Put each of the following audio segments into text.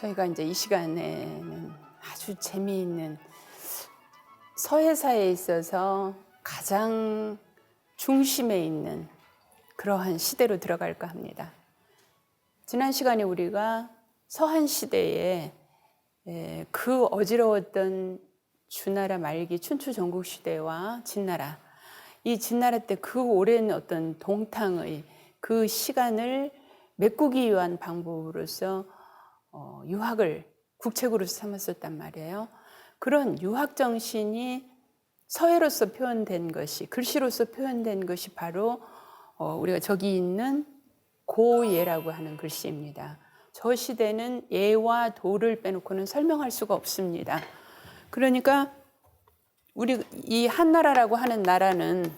저희가 이제 이 시간에는 아주 재미있는 서해사에 있어서 가장 중심에 있는 그러한 시대로 들어갈까 합니다. 지난 시간에 우리가 서한 시대에 그 어지러웠던 주나라 말기 춘추 전국 시대와 진나라, 이 진나라 때 그 오랜 어떤 동탕의 그 시간을 메꾸기 위한 방법으로서 유학을 국책으로서 삼았었단 말이에요. 그런 유학 정신이 서예로서 표현된 것이, 글씨로서 표현된 것이 바로 우리가 저기 있는 고예라고 하는 글씨입니다. 저 시대는 예와 도를 빼놓고는 설명할 수가 없습니다. 그러니까 우리 이 한나라라고 하는 나라는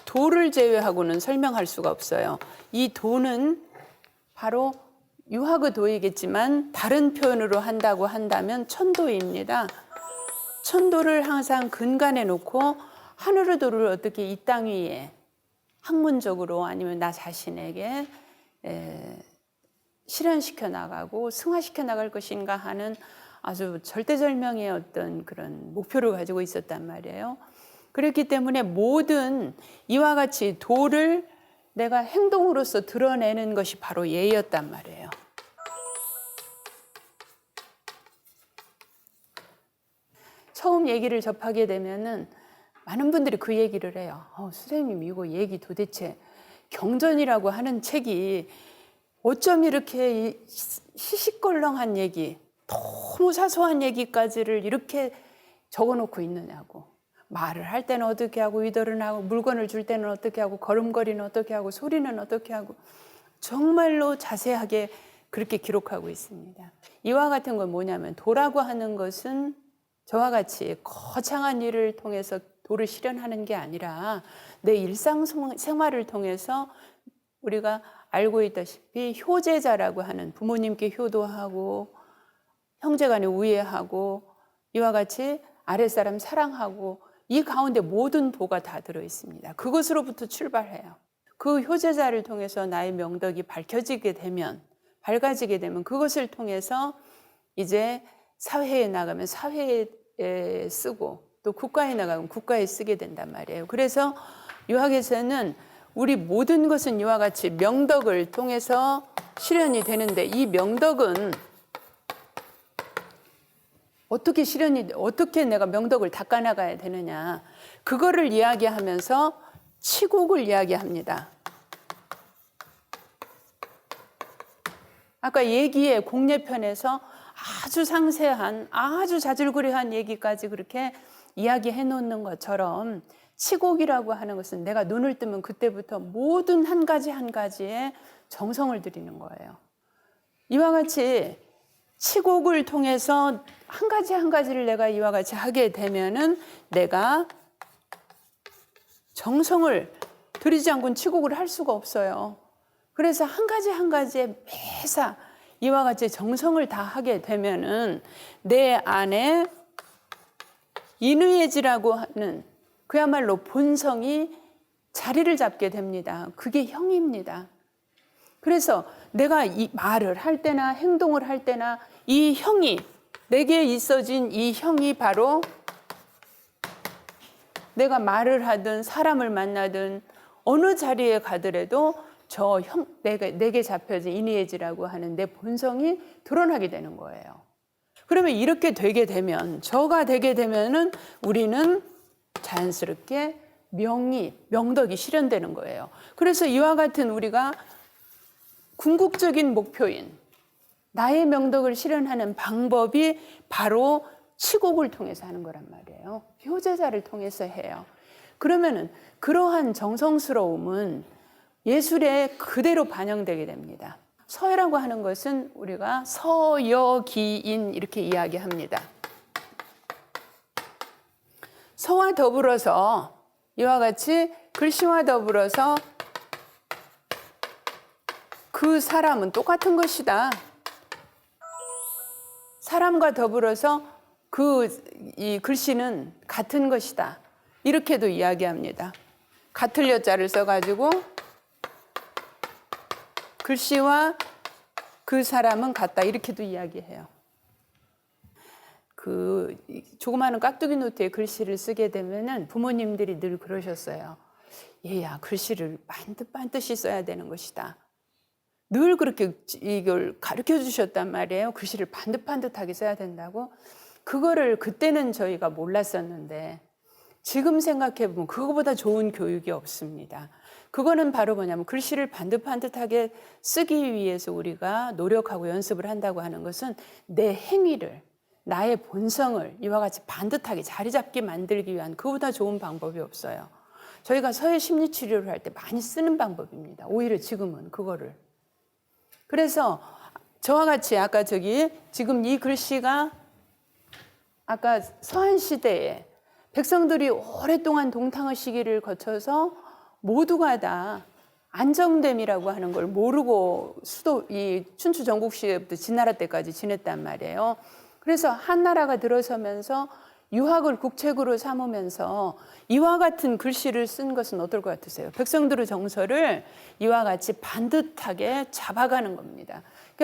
도를 제외하고는 설명할 수가 없어요. 이 도는 바로 유학의 도이겠지만 다른 표현으로 한다고 한다면 천도입니다. 천도를 항상 근간에 놓고 하늘의 도를 어떻게 이 땅 위에 학문적으로 아니면 나 자신에게 실현시켜 나가고 승화시켜 나갈 것인가 하는 아주 절대절명의 어떤 그런 목표를 가지고 있었단 말이에요. 그렇기 때문에 모든 이와 같이 도를 내가 행동으로서 드러내는 것이 바로 예였단 말이에요. 처음 얘기를 접하게 되면은 많은 분들이 그 얘기를 해요. 선생님, 이거 얘기 도대체 경전이라고 하는 책이 어쩜 이렇게 시시껄렁한 얘기, 너무 사소한 얘기까지를 이렇게 적어놓고 있느냐고. 말을 할 때는 어떻게 하고, 위도를 하고, 물건을 줄 때는 어떻게 하고, 걸음걸이는 어떻게 하고, 소리는 어떻게 하고, 정말로 자세하게 그렇게 기록하고 있습니다. 이와 같은 건 뭐냐면, 도라고 하는 것은 저와 같이 거창한 일을 통해서 도를 실현하는 게 아니라 내 일상생활을 통해서 우리가 알고 있다시피 효제자라고 하는, 부모님께 효도하고 형제간에 우애하고 이와 같이 아랫사람 사랑하고, 이 가운데 모든 도가 다 들어있습니다. 그것으로부터 출발해요. 그 효제자를 통해서 나의 명덕이 밝혀지게 되면, 밝아지게 되면 그것을 통해서 이제 사회에 나가면 사회에 쓰고, 또 국가에 나가면 국가에 쓰게 된단 말이에요. 그래서 유학에서는 우리 모든 것은 이와 같이 명덕을 통해서 실현이 되는데, 이 명덕은 어떻게 내가 명덕을 닦아나가야 되느냐, 그거를 이야기하면서 치곡을 이야기합니다. 아까 얘기의 공예편에서 아주 상세한, 아주 자질구레한 얘기까지 그렇게 이야기해 놓는 것처럼, 치곡이라고 하는 것은 내가 눈을 뜨면 그때부터 모든 한 가지 한 가지에 정성을 들이는 거예요. 이와 같이 치곡을 통해서 한 가지 한 가지를 내가 이와 같이 하게 되면은 내가 정성을 들이지 않고는 치곡을 할 수가 없어요. 그래서 한 가지 한 가지에 매사 이와 같이 정성을 다하게 되면은 내 안에 인의예지라고 하는 그야말로 본성이 자리를 잡게 됩니다. 그게 형입니다. 그래서 내가 이 말을 할 때나 행동을 할 때나 이 형이, 내게 있어진 이 형이 바로 내가 말을 하든 사람을 만나든 어느 자리에 가더라도 저 형, 내게 잡혀진 인의예지라고 하는 내 본성이 드러나게 되는 거예요. 그러면 이렇게 되게 되면, 저가 되게 되면은 우리는 자연스럽게 명덕이 실현되는 거예요. 그래서 이와 같은 우리가 궁극적인 목표인 나의 명덕을 실현하는 방법이 바로 치곡을 통해서 하는 거란 말이에요. 효제자를 통해서 해요. 그러면은 그러한 정성스러움은 예술에 그대로 반영되게 됩니다. 서예라고 하는 것은 우리가 서여기인 이렇게 이야기합니다. 서와 더불어서 이와 같이 글씨와 더불어서 그 사람은 똑같은 것이다. 사람과 더불어서 이 글씨는 같은 것이다. 이렇게도 이야기합니다. 같을 여자를 써가지고 글씨와 그 사람은 같다. 이렇게도 이야기해요. 그 조그마한 깍두기 노트에 글씨를 쓰게 되면은 부모님들이 늘 그러셨어요. 얘야, 글씨를 반듯반듯이 써야 되는 것이다. 늘 그렇게 이걸 가르쳐 주셨단 말이에요. 글씨를 반듯반듯하게 써야 된다고. 그거를 그때는 저희가 몰랐었는데 지금 생각해 보면 그거보다 좋은 교육이 없습니다. 그거는 바로 뭐냐면 글씨를 반듯반듯하게 쓰기 위해서 우리가 노력하고 연습을 한다고 하는 것은 내 행위를, 나의 본성을 이와 같이 반듯하게 자리 잡게 만들기 위한 그보다 좋은 방법이 없어요. 저희가 서예 심리치료를 할 때 많이 쓰는 방법입니다. 오히려 지금은 그거를. 그래서 저와 같이 아까 지금 이 글씨가 아까 서한 시대에 백성들이 오랫동안 동탕의 시기를 거쳐서 모두가 다 안정됨이라고 하는 걸 모르고 이 춘추 전국 시대부터 진나라 때까지 지냈단 말이에요. 그래서 한나라가 들어서면서 유학을 국책으로 삼으면서 이와 같은 글씨를 쓴 것은 어떨 것 같으세요? 백성들의 정서를 이와 같이 반듯하게 잡아가는 겁니다.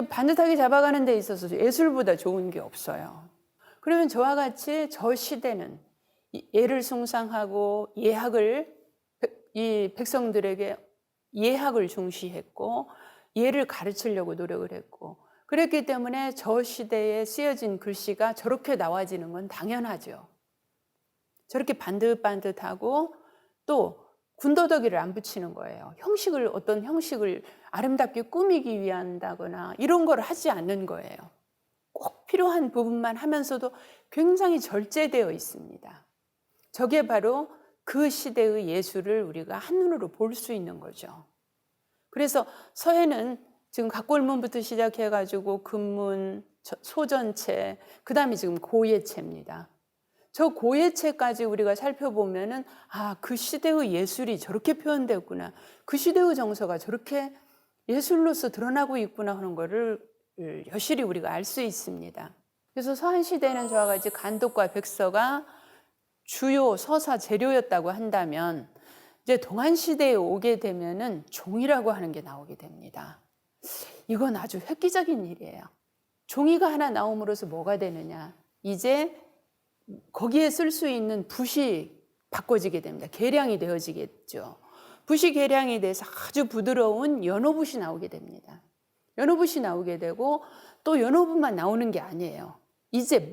반듯하게 잡아가는 데 있어서 예술보다 좋은 게 없어요. 그러면 저와 같이 저 시대는 예를 숭상하고 이 백성들에게 예학을 중시했고 예를 가르치려고 노력을 했고 그랬기 때문에 저 시대에 쓰여진 글씨가 저렇게 나와지는 건 당연하죠. 저렇게 반듯반듯하고 또 군더더기를 안 붙이는 거예요. 어떤 형식을 아름답게 꾸미기 위한다거나 이런 걸 하지 않는 거예요. 꼭 필요한 부분만 하면서도 굉장히 절제되어 있습니다. 저게 바로 그 시대의 예술을 우리가 한눈으로 볼 수 있는 거죠. 그래서 서예는 지금 각골문부터 시작해가지고 금문, 소전체, 그 다음에 지금 고예체입니다. 저 고예체까지 우리가 살펴보면은 그 시대의 예술이 저렇게 표현되었구나. 그 시대의 정서가 저렇게 예술로서 드러나고 있구나 하는 거를 여실히 우리가 알 수 있습니다. 그래서 서한 시대는 저와 같이 간독과 백서가 주요 서사 재료였다고 한다면 이제 동안 시대에 오게 되면은 종이라고 하는 게 나오게 됩니다. 이건 아주 획기적인 일이에요. 종이가 하나 나옴으로써 뭐가 되느냐? 이제 거기에 쓸 수 있는 붓이 바꿔지게 됩니다. 계량이 되어지겠죠. 붓이 계량이 돼서 아주 부드러운 연호붓이 나오게 됩니다. 연호붓이 나오게 되고 또 연호붓만 나오는 게 아니에요. 이제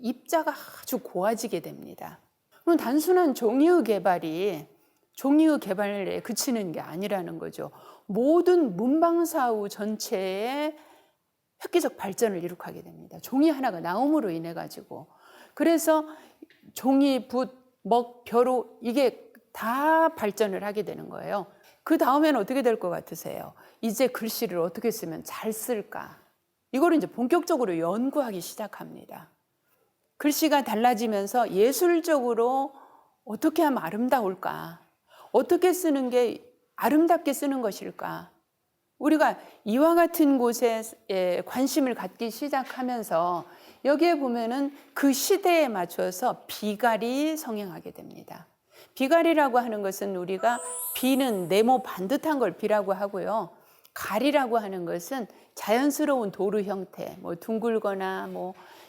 입자가 아주 고와지게 됩니다. 그럼 단순한 종이의 개발에 그치는 게 아니라는 거죠. 모든 문방사우 전체에 획기적 발전을 이룩하게 됩니다. 종이 하나가 나옴으로 인해 가지고. 그래서 종이, 붓, 먹, 벼루 이게 다 발전을 하게 되는 거예요. 그 다음에는 어떻게 될 것 같으세요? 이제 글씨를 어떻게 쓰면 잘 쓸까? 이거를 이제 본격적으로 연구하기 시작합니다. 글씨가 달라지면서 예술적으로 어떻게 하면 아름다울까? 어떻게 쓰는 게 아름답게 쓰는 것일까? 우리가 이와 같은 곳에 관심을 갖기 시작하면서 여기에 보면은 그 시대에 맞춰서 비갈이 성행하게 됩니다. 비갈이라고 하는 것은 우리가 비는 네모 반듯한 걸 비라고 하고요. 갈이라고 하는 것은 자연스러운 도루 형태, 둥글거나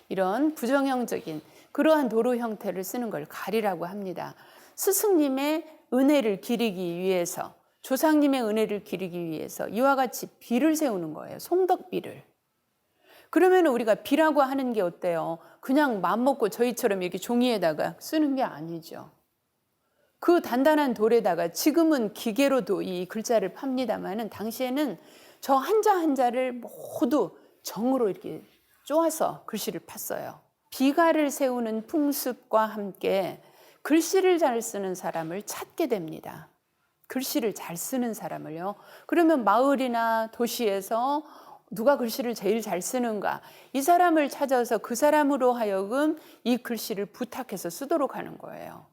이런 부정형적인 그러한 도루 형태를 쓰는 걸 갈이라고 합니다. 스승님의 은혜를 기리기 위해서, 조상님의 은혜를 기리기 위해서 이와 같이 비를 세우는 거예요. 송덕비를. 그러면 우리가 비라고 하는 게 어때요? 그냥 맘먹고 저희처럼 이렇게 종이에다가 쓰는 게 아니죠. 그 단단한 돌에다가 지금은 기계로도 이 글자를 팝니다만은 당시에는 저 한자 한자를 모두 정으로 이렇게 쪼아서 글씨를 팠어요. 비가를 세우는 풍습과 함께 글씨를 잘 쓰는 사람을 찾게 됩니다. 글씨를 잘 쓰는 사람을요. 그러면 마을이나 도시에서 누가 글씨를 제일 잘 쓰는가? 이 사람을 찾아서 그 사람으로 하여금 이 글씨를 부탁해서 쓰도록 하는 거예요.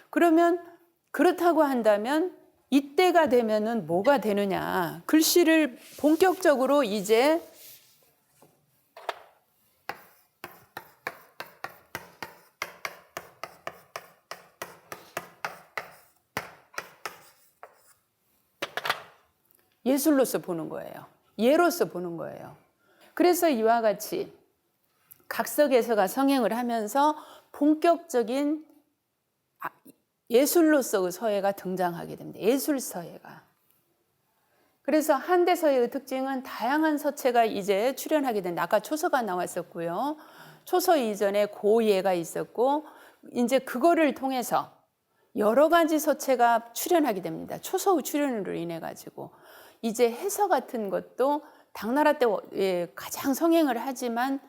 그러면 그렇다고 한다면 이때가 되면은 뭐가 되느냐? 글씨를 본격적으로 이제 예술로서 보는 거예요. 예로서 보는 거예요. 그래서 이와 같이 각석에서가 성행을 하면서 본격적인 예술로서의 서예가 등장하게 됩니다. 예술 서예가. 그래서 한대 서예의 특징은 다양한 서체가 이제 출현하게 된다. 아까 초서가 나왔었고요. 초서 이전에 고예가 있었고 이제 그거를 통해서 여러 가지 서체가 출현하게 됩니다. 초서의 출현으로 인해 가지고 이제 해서 같은 것도 당나라 때 가장 성행을 하지만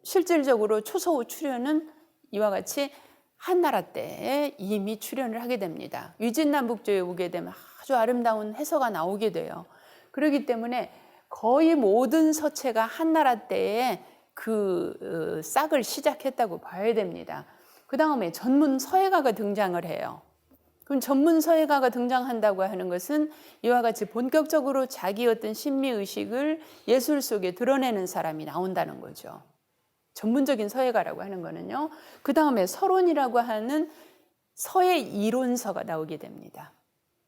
실질적으로 초서의 출현은 이와 같이 한나라 때에 이미 출현을 하게 됩니다. 위진남북조에 오게 되면 아주 아름다운 해서가 나오게 돼요. 그렇기 때문에 거의 모든 서체가 한나라 때에 그 싹을 시작했다고 봐야 됩니다. 그 다음에 전문 서예가가 등장을 해요. 그럼 전문 서예가가 등장한다고 하는 것은 이와 같이 본격적으로 자기 어떤 심미의식을 예술 속에 드러내는 사람이 나온다는 거죠. 전문적인 서예가라고 하는 거는요. 그 다음에 서론이라고 하는 서예 이론서가 나오게 됩니다.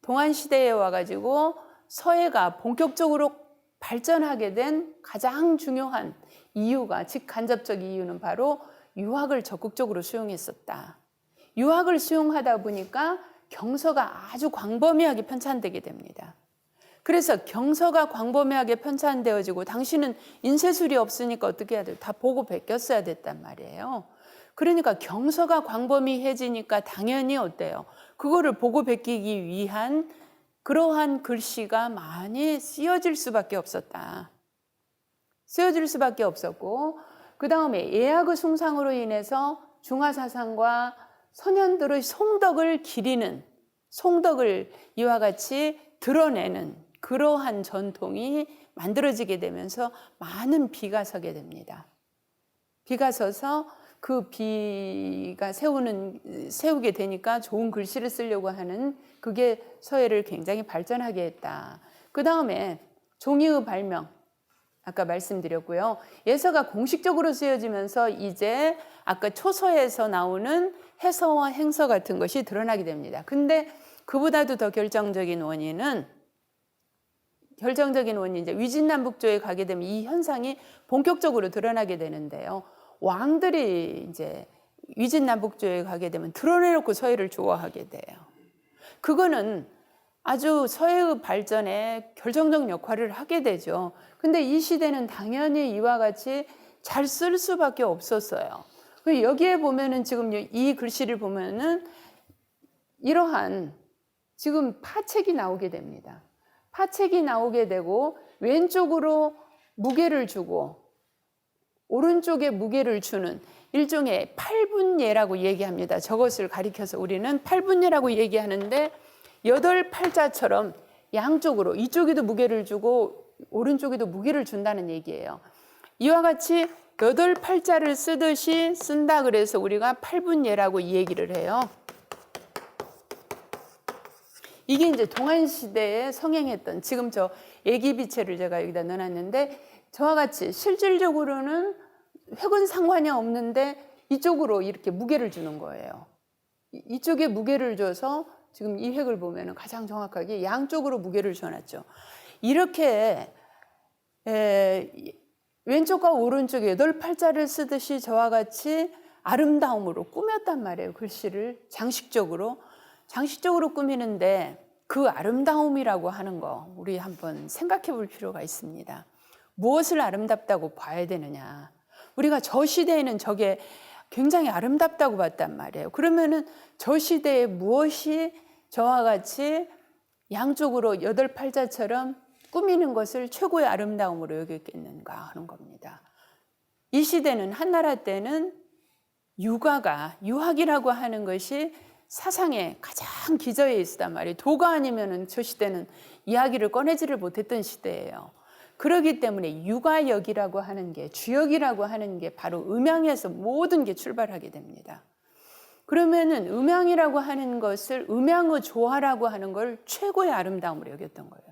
동안시대에 와가지고 서예가 본격적으로 발전하게 된 가장 중요한 이유가, 즉 간접적 이유는 바로 유학을 적극적으로 수용했었다. 유학을 수용하다 보니까 경서가 아주 광범위하게 편찬되게 됩니다. 그래서 경서가 광범위하게 편찬되어지고 당신은 인쇄술이 없으니까 어떻게 해야 돼요? 다 보고 베꼈어야 됐단 말이에요. 그러니까 경서가 광범위해지니까 당연히 어때요? 그거를 보고 베끼기 위한 그러한 글씨가 많이 쓰여질 수밖에 없었다. 쓰여질 수밖에 없었고 그 다음에 예학의 숭상으로 인해서 중화사상과 선현들의 송덕을 기리는, 송덕을 이와 같이 드러내는 그러한 전통이 만들어지게 되면서 많은 비가 서게 됩니다. 비가 서서 그 비가 세우게 되니까 좋은 글씨를 쓰려고 하는 그게 서예를 굉장히 발전하게 했다. 그 다음에 종이의 발명, 아까 말씀드렸고요. 예서가 공식적으로 쓰여지면서 이제 아까 초서에서 나오는 해서와 행서 같은 것이 드러나게 됩니다. 근데 그보다도 더 결정적인 원인은 이제 위진남북조에 가게 되면 이 현상이 본격적으로 드러나게 되는데요. 왕들이 이제 위진남북조에 가게 되면 드러내놓고 서예를 좋아하게 돼요. 그거는 아주 서예의 발전에 결정적 역할을 하게 되죠. 근데 이 시대는 당연히 이와 같이 잘 쓸 수밖에 없었어요. 여기에 보면은 지금 이 글씨를 보면은 이러한 지금 파책이 나오게 됩니다. 파책이 나오게 되고 왼쪽으로 무게를 주고 오른쪽에 무게를 주는 일종의 팔분예라고 얘기합니다. 저것을 가리켜서 우리는 팔분예라고 얘기하는데 8팔자처럼 양쪽으로 이쪽에도 무게를 주고 오른쪽에도 무게를 준다는 얘기예요. 이와 같이 8팔자를 쓰듯이 쓴다 그래서 우리가 팔분예라고 이 얘기를 해요. 이게 이제 동안시대에 성행했던, 지금 저 애기비체를 제가 여기다 넣어놨는데 저와 같이 실질적으로는 획은 상관이 없는데 이쪽으로 이렇게 무게를 주는 거예요. 이쪽에 무게를 줘서 지금 이 획을 보면 가장 정확하게 양쪽으로 무게를 줘놨죠. 이렇게 왼쪽과 오른쪽에 8팔자를 쓰듯이 저와 같이 아름다움으로 꾸몄단 말이에요. 글씨를 장식적으로 꾸미는데 그 아름다움이라고 하는 거 우리 한번 생각해 볼 필요가 있습니다. 무엇을 아름답다고 봐야 되느냐. 우리가 저 시대에는 저게 굉장히 아름답다고 봤단 말이에요. 그러면은 저 시대에 무엇이 저와 같이 양쪽으로 8팔자처럼 꾸미는 것을 최고의 아름다움으로 여겼겠는가 하는 겁니다. 이 시대는 한나라 때는 유학이라고 하는 것이 사상에 가장 기저에 있었단 말이에요. 도가 아니면은 저 시대는 이야기를 꺼내지를 못했던 시대예요. 그렇기 때문에 유가역이라고 하는 게, 주역이라고 하는 게 바로 음양에서 모든 게 출발하게 됩니다. 그러면은 음양이라고 하는 것을, 음양의 조화라고 하는 걸 최고의 아름다움으로 여겼던 거예요.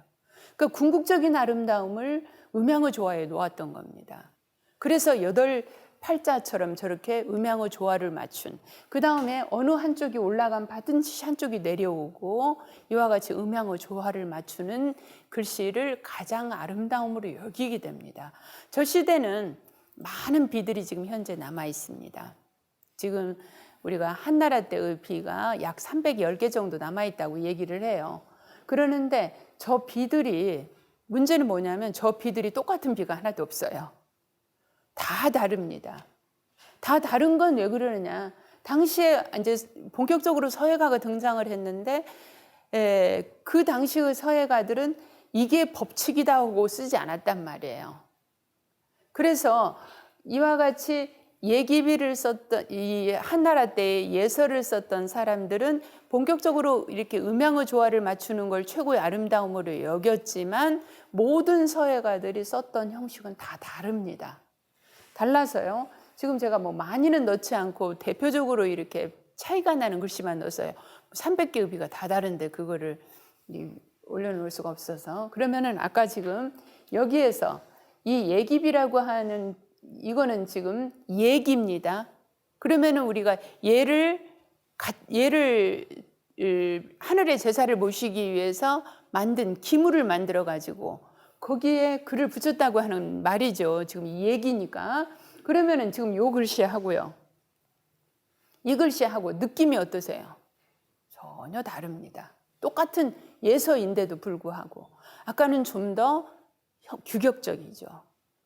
그러니까 궁극적인 아름다움을 음양의 조화에 놓았던 겁니다. 그래서 8 팔자처럼 저렇게 음양의 조화를 맞춘, 그 다음에 어느 한쪽이 올라간 반드시 한쪽이 내려오고 이와 같이 음양의 조화를 맞추는 글씨를 가장 아름다움으로 여기게 됩니다. 저 시대는 많은 비들이 지금 현재 남아 있습니다. 지금 우리가 한나라 때의 비가 약 310개 정도 남아 있다고 얘기를 해요. 그러는데 저 비들이, 문제는 뭐냐면 저 비들이 똑같은 비가 하나도 없어요. 다 다릅니다. 다 다른 건 왜 그러느냐? 당시에 이제 본격적으로 서예가가 등장을 했는데 그 당시의 서예가들은 이게 법칙이다 하고 쓰지 않았단 말이에요. 그래서 이와 같이 예기비를 썼던, 이 한나라 때의 예서를 썼던 사람들은 본격적으로 이렇게 음양의 조화를 맞추는 걸 최고의 아름다움으로 여겼지만 모든 서예가들이 썼던 형식은 다 다릅니다. 달라서요. 지금 제가 뭐 많이는 넣지 않고 대표적으로 이렇게 차이가 나는 글씨만 넣었어요. 300개의 비가 다 다른데 그거를 올려놓을 수가 없어서. 그러면은 아까 지금 여기에서 이 예기비라고 하는 이거는 지금 예기입니다. 그러면은 우리가 얘를 하늘의 제사를 모시기 위해서 만든 기물을 만들어 가지고 거기에 글을 붙였다고 하는 말이죠. 지금 예기니까. 그러면은 지금 요 글씨하고요, 이 글씨하고 느낌이 어떠세요? 전혀 다릅니다. 똑같은 예서인데도 불구하고 아까는 좀 더 규격적이죠.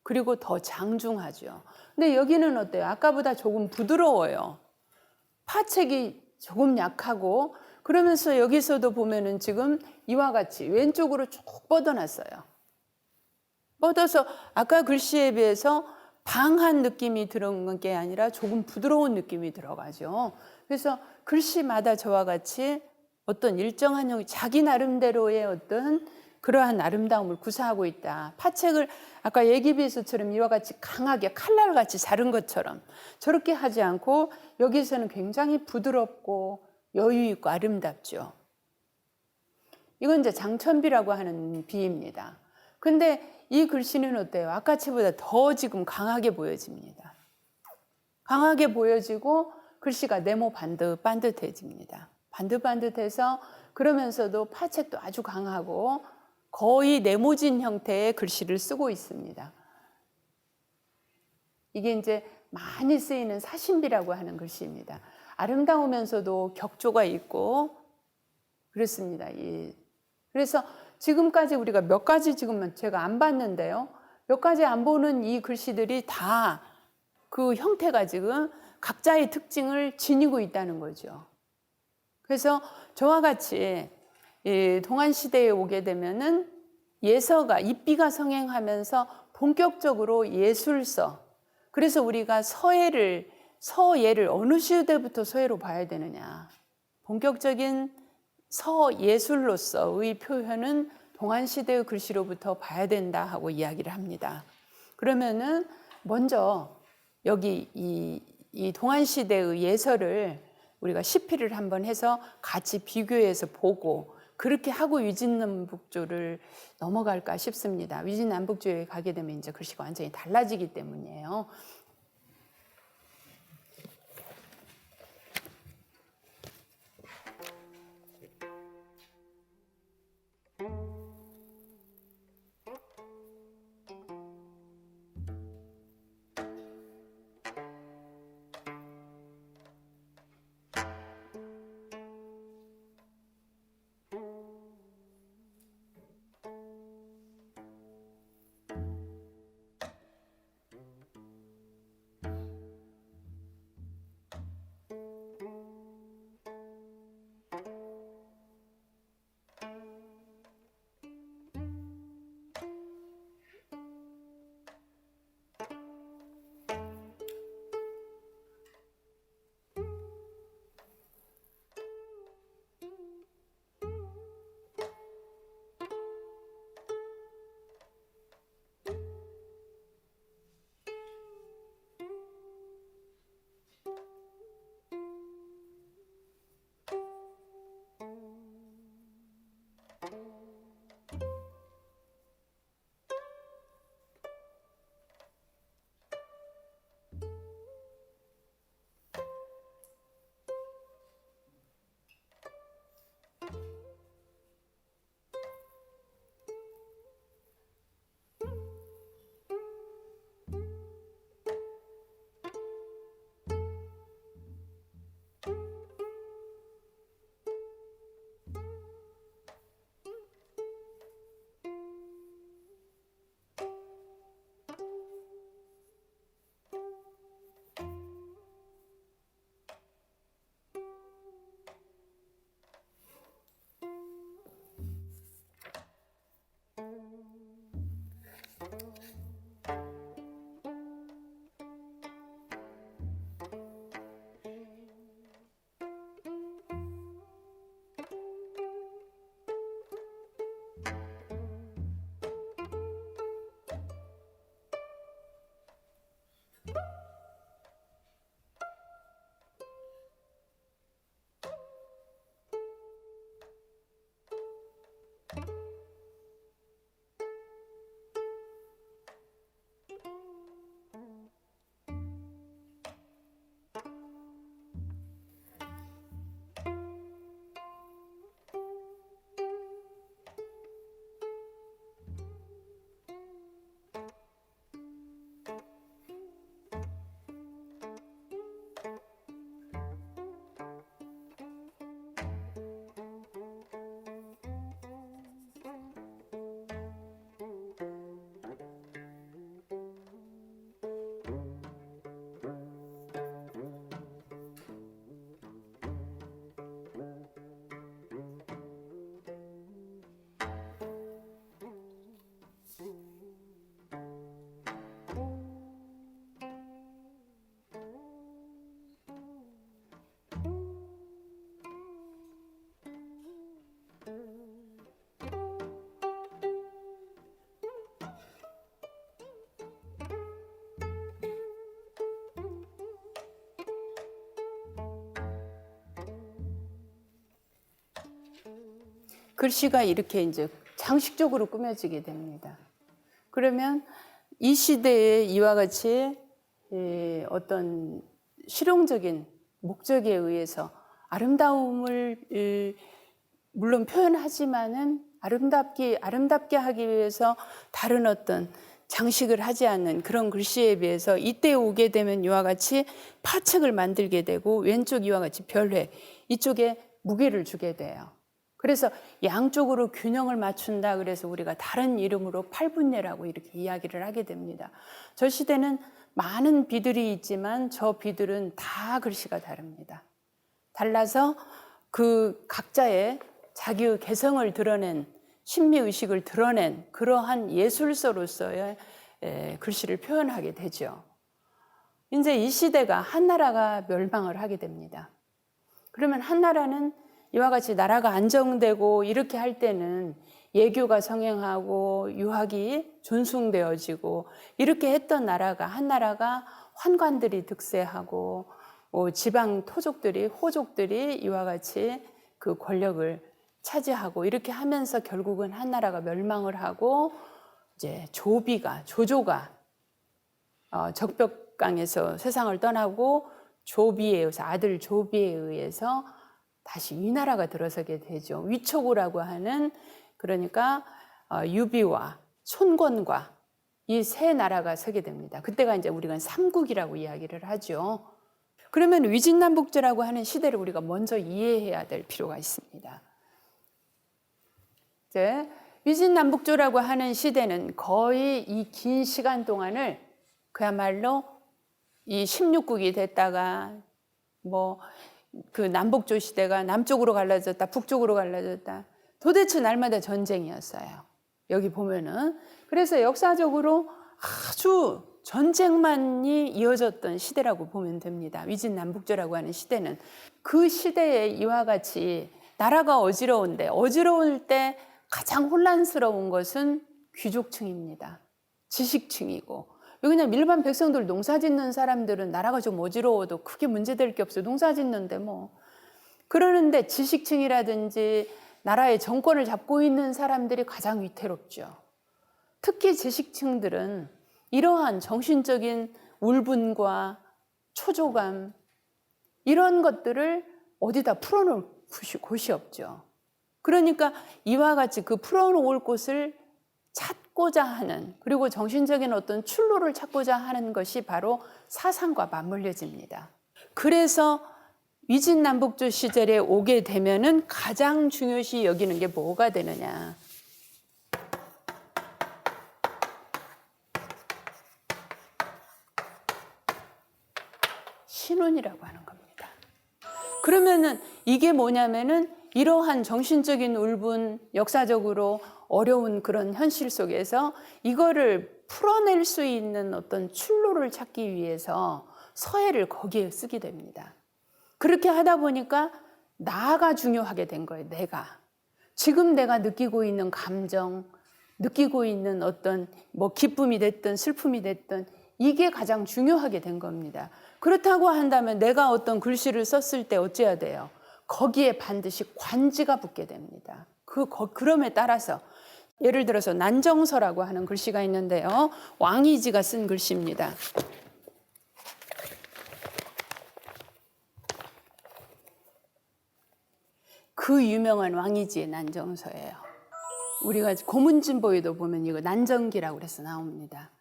그리고 더 장중하죠. 근데 여기는 어때요? 아까보다 조금 부드러워요. 파책이 조금 약하고, 그러면서 여기서도 보면은 지금 이와 같이 왼쪽으로 쭉 뻗어놨어요. 뻗어서 아까 글씨에 비해서 방한 느낌이 들어간 게 아니라 조금 부드러운 느낌이 들어가죠. 그래서 글씨마다 저와 같이 어떤 일정한 형이 자기 나름대로의 어떤 그러한 아름다움을 구사하고 있다. 파책을 아까 예기비서처럼 이와 같이 강하게 칼날같이 자른 것처럼 저렇게 하지 않고 여기서는 굉장히 부드럽고 여유 있고 아름답죠. 이건 이제 장천비라고 하는 비입니다. 근데 이 글씨는 어때요? 아까치보다 더 지금 강하게 보여집니다. 강하게 보여지고 글씨가 네모 반듯반듯해집니다. 반듯반듯해서 그러면서도 파책도 아주 강하고 거의 네모진 형태의 글씨를 쓰고 있습니다. 이게 이제 많이 쓰이는 사신비라고 하는 글씨입니다. 아름다우면서도 격조가 있고 그렇습니다. 그래서 지금까지 우리가 몇 가지 지금 제가 안 봤는데요. 몇 가지 안 보는 이 글씨들이 다 그 형태가 지금 각자의 특징을 지니고 있다는 거죠. 그래서 저와 같이 동안시대에 오게 되면은 예서가, 입비가 성행하면서 본격적으로 예술서, 그래서 우리가 서예를 어느 시대부터 서예로 봐야 되느냐. 본격적인 서예술로서의 표현은 동안시대의 글씨로부터 봐야 된다 하고 이야기를 합니다. 그러면은 먼저 여기 이 동안시대의 예서를 우리가 시피를 한번 해서 같이 비교해서 보고 그렇게 하고 위진남북조를 넘어갈까 싶습니다. 위진남북조에 가게 되면 이제 글씨가 완전히 달라지기 때문이에요. 글씨가 이렇게 이제 장식적으로 꾸며지게 됩니다. 그러면 이 시대에 이와 같이 어떤 실용적인 목적에 의해서 아름다움을 물론 표현하지만은 아름답게 하기 위해서 다른 어떤 장식을 하지 않는 그런 글씨에 비해서 이때 오게 되면 이와 같이 파책을 만들게 되고 왼쪽 이와 같이 별회, 이쪽에 무게를 주게 돼요. 그래서 양쪽으로 균형을 맞춘다 그래서 우리가 다른 이름으로 팔분예라고 이렇게 이야기를 하게 됩니다. 저 시대는 많은 비들이 있지만 저 비들은 다 글씨가 다릅니다. 달라서 그 각자의 자기의 개성을 드러낸, 신비의식을 드러낸 그러한 예술서로서의 글씨를 표현하게 되죠. 이제 이 시대가 한나라가 멸망을 하게 됩니다. 그러면 한나라는 이와 같이 나라가 안정되고 이렇게 할 때는 예교가 성행하고 유학이 존숭되어지고 이렇게 했던 나라가, 한나라가 환관들이 득세하고 지방 토족들이, 호족들이 이와 같이 그 권력을 차지하고 이렇게 하면서 결국은 한나라가 멸망을 하고 이제 조조가 적벽강에서 세상을 떠나고 조비에 의해서, 아들 조비에 의해서 다시 위나라가 들어서게 되죠. 위초구라고 하는, 그러니까 유비와 손권과 이 세 나라가 서게 됩니다. 그때가 이제 우리가 삼국이라고 이야기를 하죠. 그러면 위진남북조라고 하는 시대를 우리가 먼저 이해해야 될 필요가 있습니다. 이제 위진남북조라고 하는 시대는 거의 이 긴 시간 동안을 그야말로 이 16국이 됐다가 그 남북조 시대가 남쪽으로 갈라졌다, 북쪽으로 갈라졌다. 도대체 날마다 전쟁이었어요. 여기 보면은. 그래서 역사적으로 아주 전쟁만이 이어졌던 시대라고 보면 됩니다. 위진남북조라고 하는 시대는. 그 시대에 이와 같이 나라가 어지러울 때 가장 혼란스러운 것은 귀족층입니다. 지식층이고. 그냥 일반 백성들, 농사 짓는 사람들은 나라가 좀 어지러워도 크게 문제될 게 없어요. 농사 짓는데 뭐. 그러는데 지식층이라든지 나라의 정권을 잡고 있는 사람들이 가장 위태롭죠. 특히 지식층들은 이러한 정신적인 울분과 초조감, 이런 것들을 어디다 풀어놓을 곳이 없죠. 그러니까 이와 같이 그 풀어놓을 곳을 찾고자 하는, 그리고 정신적인 어떤 출路를 찾고자 하는 것이 바로 사상과 맞물려집니다. 그래서 위진남북조 시절에 오게 되면은 가장 중요시 여기는 게 뭐가 되느냐. 신운이라고 하는 겁니다. 그러면은 이게 뭐냐면은 이러한 정신적인 울분, 역사적으로 어려운 그런 현실 속에서 이거를 풀어낼 수 있는 어떤 출로를 찾기 위해서 서예를 거기에 쓰게 됩니다. 그렇게 하다 보니까 나가 중요하게 된 거예요. 지금 내가 느끼고 있는 감정, 느끼고 있는 어떤 기쁨이 됐든 슬픔이 됐든 이게 가장 중요하게 된 겁니다. 그렇다고 한다면 내가 어떤 글씨를 썼을 때 어째야 돼요? 거기에 반드시 관지가 붙게 됩니다. 그럼에 따라서 예를 들어서 난정서라고 하는 글씨가 있는데요. 왕이지가 쓴 글씨입니다. 그 유명한 왕이지의 난정서예요. 우리가 고문진보에도 보면 이거 난정기라고 그래서 나옵니다.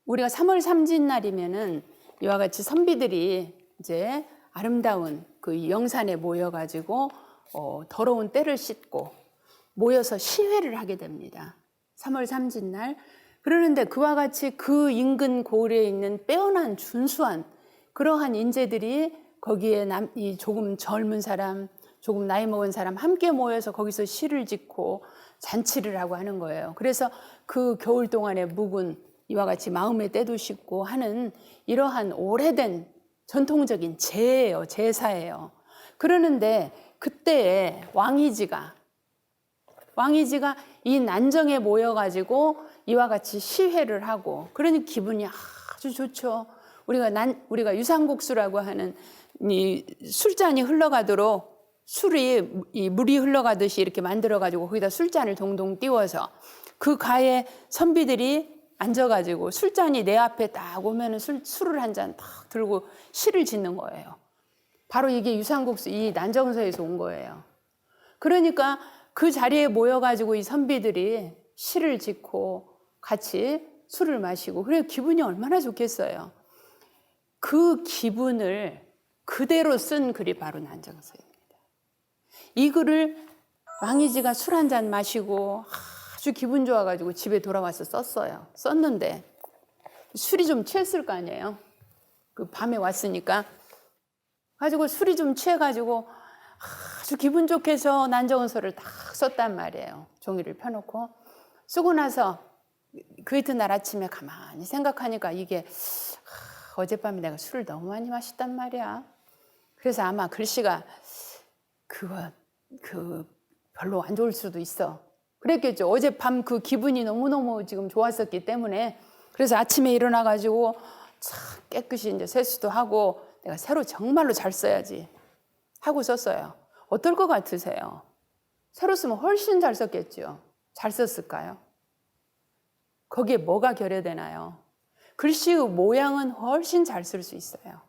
우리가 3월 삼진날이면은 이와 같이 선비들이 이제 아름다운 그 영산에 모여가지고 더러운 때를 씻고 모여서 시회를 하게 됩니다. 3월 삼진날. 그러는데 그와 같이 그 인근 고을에 있는 빼어난 준수한 그러한 인재들이 거기에 이 조금 젊은 사람, 조금 나이 먹은 사람 함께 모여서 거기서 시를 짓고 잔치를 하고 하는 거예요. 그래서 그 겨울 동안에 묵은 이와 같이 마음의 때도 씻고 하는 이러한 오래된 전통적인 제예요, 제사예요. 그러는데 그때에 왕이지가 이 난정에 모여가지고 이와 같이 시회를 하고, 그러니 기분이 아주 좋죠. 우리가 유상국수라고 하는 이 술잔이 흘러가도록 술이 이 물이 흘러가듯이 이렇게 만들어가지고 거기다 술잔을 동동 띄워서 그 가에 선비들이 앉아가지고 술잔이 내 앞에 딱 오면은 술을 한 잔 딱 들고 시를 짓는 거예요. 바로 이게 유상국수 이 난정서에서 온 거예요. 그러니까 그 자리에 모여가지고 이 선비들이 시를 짓고 같이 술을 마시고 그래 기분이 얼마나 좋겠어요. 그 기분을 그대로 쓴 글이 바로 난정서입니다. 이 글을 왕이지가 술 한 잔 마시고 아주 기분 좋아가지고 집에 돌아와서 썼어요. 썼는데 술이 좀 취했을 거 아니에요. 그 밤에 왔으니까 가지고 술이 좀 취해가지고 아주 기분 좋게 해서 난정서를 딱 썼단 말이에요. 종이를 펴놓고 쓰고 나서 그 이튿날 아침에 가만히 생각하니까 이게 어젯밤에 내가 술을 너무 많이 마셨단 말이야. 그래서 아마 글씨가 별로 안 좋을 수도 있어. 그랬겠죠. 어젯밤 그 기분이 너무너무 지금 좋았었기 때문에. 그래서 아침에 일어나가지고 참 깨끗이 이제 세수도 하고 내가 새로 정말로 잘 써야지 하고 썼어요. 어떨 것 같으세요? 새로 쓰면 훨씬 잘 썼겠죠. 잘 썼을까요? 거기에 뭐가 결여되나요? 글씨의 모양은 훨씬 잘 쓸 수 있어요.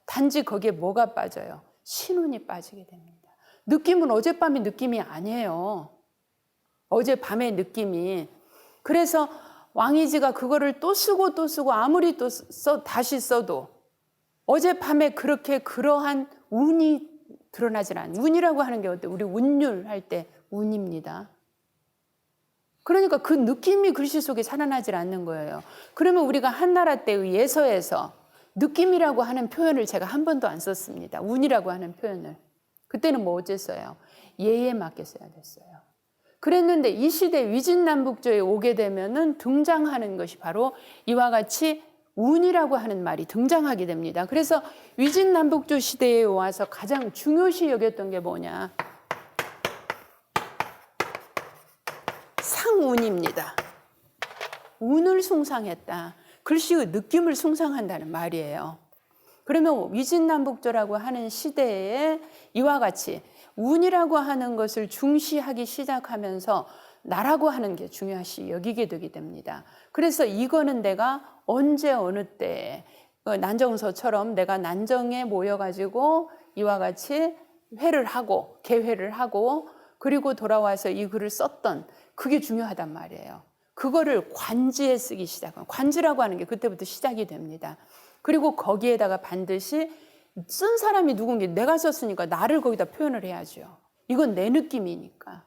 단지 거기에 뭐가 빠져요? 신운이 빠지게 됩니다. 느낌은 어젯밤의 느낌이 아니에요. 어젯밤의 느낌이. 그래서 왕이지가 그거를 또 쓰고 또 쓰고 아무리 또 다시 써도 어젯밤에 그렇게 그러한 운이 드러나질 않아요. 운이라고 하는 게 어때요? 우리 운율 할 때 운입니다. 그러니까 그 느낌이 글씨 속에 살아나질 않는 거예요. 그러면 우리가 한나라 때의 예서에서 느낌이라고 하는 표현을 제가 한 번도 안 썼습니다. 운이라고 하는 표현을. 그때는 뭐 어쨌어요? 예에 맞게 써야 됐어요. 그랬는데 이 시대 위진남북조에 오게 되면은 등장하는 것이 바로 이와 같이 운이라고 하는 말이 등장하게 됩니다. 그래서 위진남북조 시대에 와서 가장 중요시 여겼던 게 뭐냐? 상운입니다. 운을 숭상했다. 글씨의 느낌을 숭상한다는 말이에요. 그러면 위진남북조라고 하는 시대에 이와 같이 운이라고 하는 것을 중시하기 시작하면서 나라고 하는 게 중요시 여기게 되게 됩니다. 그래서 이거는 내가 언제 어느 때에 난정서처럼 내가 난정에 모여가지고 이와 같이 회를 하고 개회를 하고 그리고 돌아와서 이 글을 썼던 그게 중요하단 말이에요. 그거를 관지에 쓰기 시작한 관지라고 하는 게 그때부터 시작이 됩니다. 그리고 거기에다가 반드시 쓴 사람이 누군지 내가 썼으니까 나를 거기다 표현을 해야죠. 이건 내 느낌이니까.